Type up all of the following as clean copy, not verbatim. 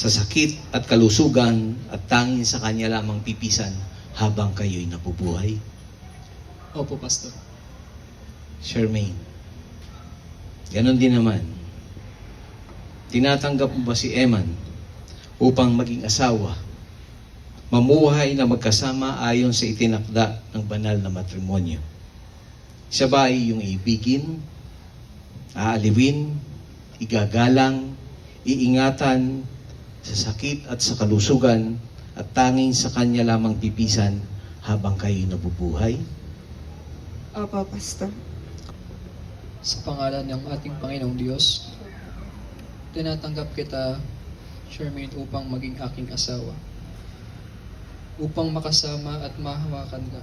sa sakit at kalusugan at tanging sa Kanya lamang pipisan habang kayo'y nabubuhay? Opo, Pastor. Charmaine, ganon din naman. Tinatanggap mo ba si Eman upang maging asawa, mamuhay na magkasama ayon sa itinakda ng banal na matrimonyo? Siya ba ay iyong ibigin, aaliwin, igagalang, iingatan sa sakit at sa kalusugan at tanging sa Kanya lamang pipisan habang kayo'y nabubuhay? Opo, Pastor. Sa pangalan ng ating Panginoong Diyos, tinatanggap kita, Charmaine, upang maging aking asawa. Upang makasama at mahawakan ka.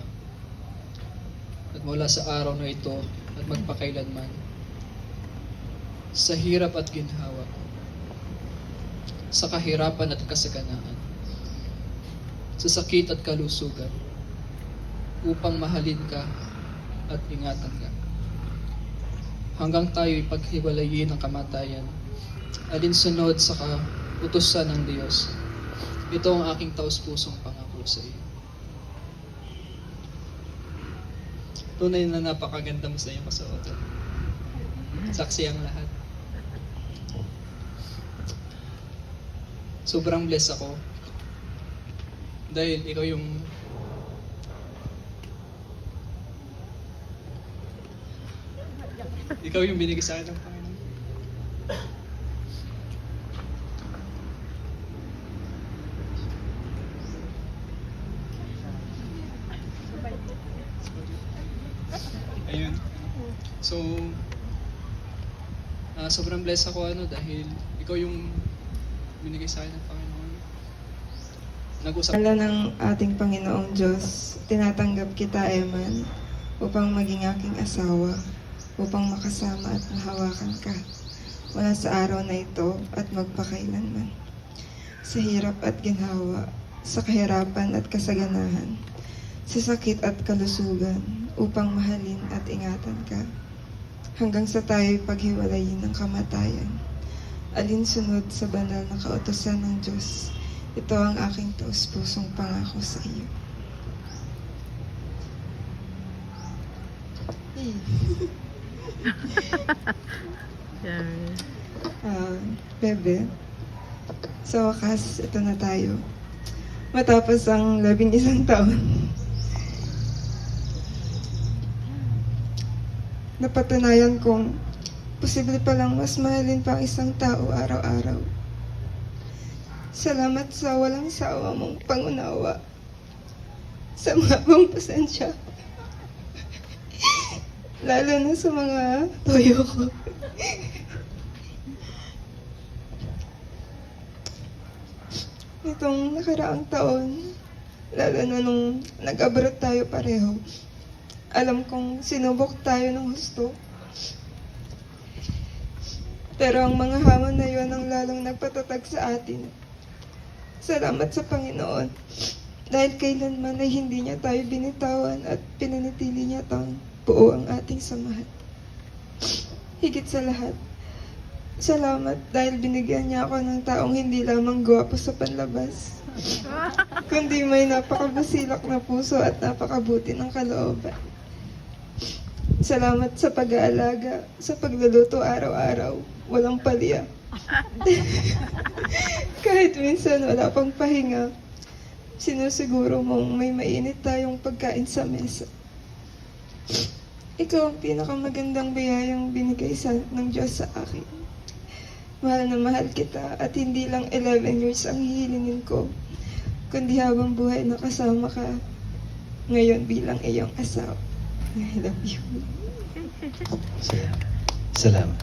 At mula sa araw na ito at magpakailanman, sa hirap at ginhawa, sa kahirapan at kasaganaan, sa sakit at kalusugan, upang mahalin ka at ingatan ka. Hanggang tayo'y paghiwalayin ng kamatayan, alinsunod sa kautusan ng Diyos. Ito ang aking taus-pusong pangako sa iyo. Tunay na napakaganda mo sa iyong kasuotan. Saksi ang lahat. Sobrang blessed ako dahil ikaw yung binigay sa akin ng Panginoon. Ayun. So, sobrang blessed ako dahil ikaw yung binigay sa akin ng Panginoon. Nag-usap Alam ng ating Panginoong Diyos, tinatanggap kita, Eman, upang maging aking asawa, upang makasama at mahawakan ka mula sa araw na ito at magpakailanman. Sa hirap at ginhawa, sa kahirapan at kasaganahan, sa sakit at kalusugan, upang mahalin at ingatan ka, hanggang sa tayo'y paghiwalayin ng kamatayan, alinsunod sa banal na kautusan ng Diyos. Ito ang aking taus-pusong pangako sa iyo. Bebe, sa wakas, ito na tayo. Matapos ang 11 taon, napatunayan kong posible palang mas mahalin pa ang isang tao araw-araw. Salamat sa walang sawa mong pangunawa, sa mga buong pasensya, lalo na sa mga toyo ko. Nitong nakaraang taon, lalo na nung nag-abroad tayo pareho, alam kong sinubok tayo ng husto. Pero ang mga hamon na yun ang lalong nagpatatag sa atin. Salamat sa Panginoon dahil kailanman ay hindi niya tayo binitawan at pinanatili niya tang buo ang ating samahan. Higit sa lahat, salamat dahil binigyan niya ako ng taong hindi lamang gwapo sa panlabas, kundi may napakabusilak na puso at napakabuti ng kalooban. Salamat sa pag-aalaga, sa pagluluto araw-araw, walang palya. Kahit minsan wala pang pahinga, sinusiguro mong may mainit tayong pagkain sa mesa. Ikaw ang pinakamagandang biyayang binigay ng Diyos sa akin. Mahal na mahal kita at hindi lang 11 years ang hihilingin ko, kundi habang buhay na kasama ka ngayon bilang iyong asawa. I love you. Salamat.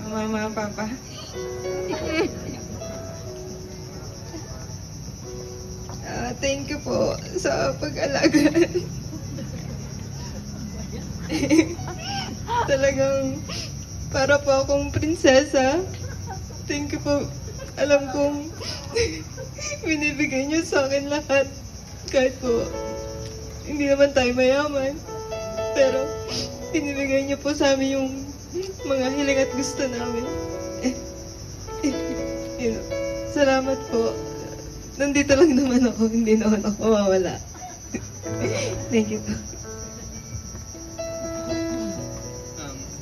Mama, Papa. Thank you po sa pag-alaga. Talagang para po akong prinsesa. Thank you po. Alam kong binibigay niyo sa akin lahat. Kahit po hindi naman tayo mayaman. Pero binibigay niyo po sa amin yung mga hiling at gusto namin. Salamat po. Nandito lang naman ako, hindi naman ako mawawala. Thank you po.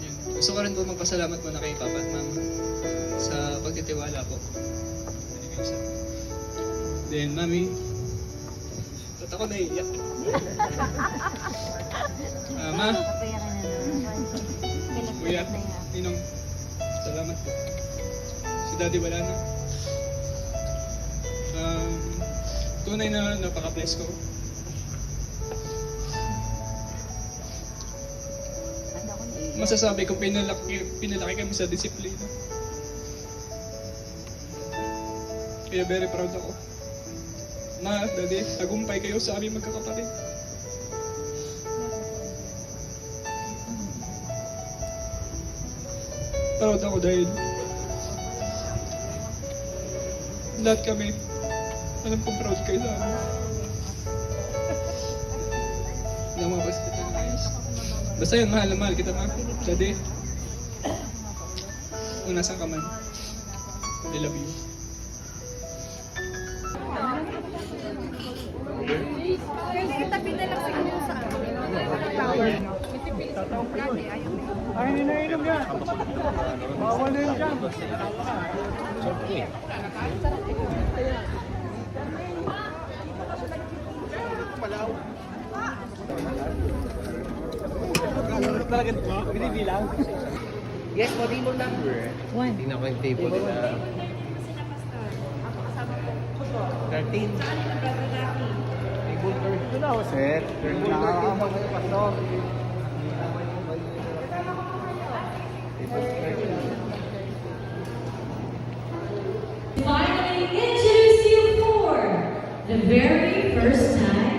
Yun. Gusto ko rin po magpasalamat muna kay Papa at Mama sa pagtitiwala po. Then, Mami, ba't ako naiiyak? Ma, Kuya, Ninong, salamat po. Si Daddy wala na. Tunay na napaka-bless ko. Masasabi ko pinalaki kami sa disiplina. Kaya very proud ako. Ma, Daddy, tagumpay kayo sa aming magkakapatid. Proud ako dahil lahat kami, alam kong proud kayo sa amin. Hindi ako mapasakit na ayos. Basta yun, mahal na mahal kita, Ma. Daddy, kung nasan ka man, I love you. Pwede kita pinalak sa inyo sa tower. Ay, hinainom yan. Bawal na yun dyan. Yes, po, table number. One. Tingnan ko yung table na. 13. Table 13. Ito na, sir. Nakakama ko yung pastor. Finally introduce you for the very first time